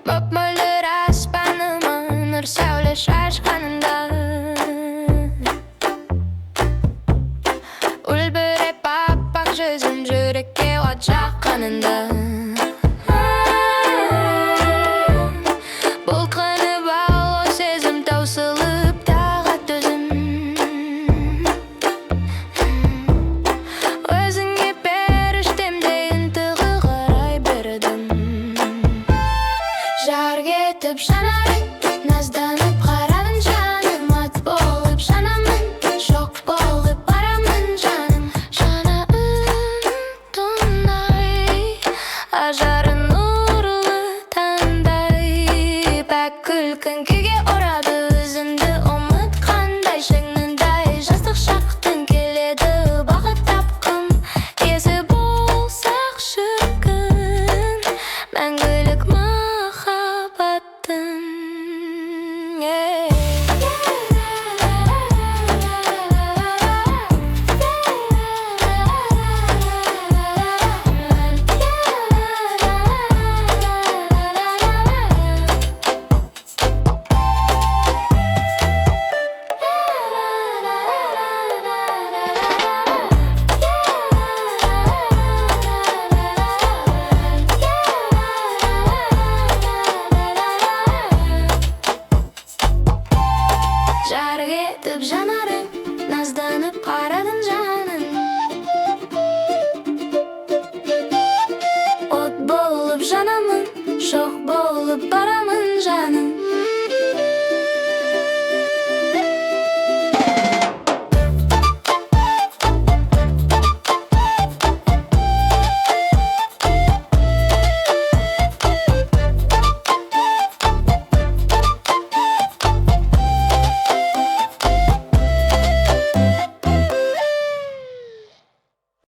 Мөп-мөлдір аспаныма нұр сәуле шашқаныңда, Үлбіреп аппақ жүзін жүрекке от жаққаныңда. Бұлқынып алау сезім таусылып тағат-төзім. Өзіңе періштемдей ынтығып қарай бердім. Жарқ етіп жанарың, назданып қарадын жаным, ат болып жанамын, жоқ болып барамын жаным. Жанарың ажарын нұрлы таңдай, пәк күлкін күйге орады өзіңді ұмытқандай. Шыңындай жастық шақтың келеді бақыт тапқым, есі болсақ шіркін, мәңгілік махаббаттың. Жарқ етіп жанарың, назданып қарадын жаным, от болып жанамын, жоқ болып барамын жаным.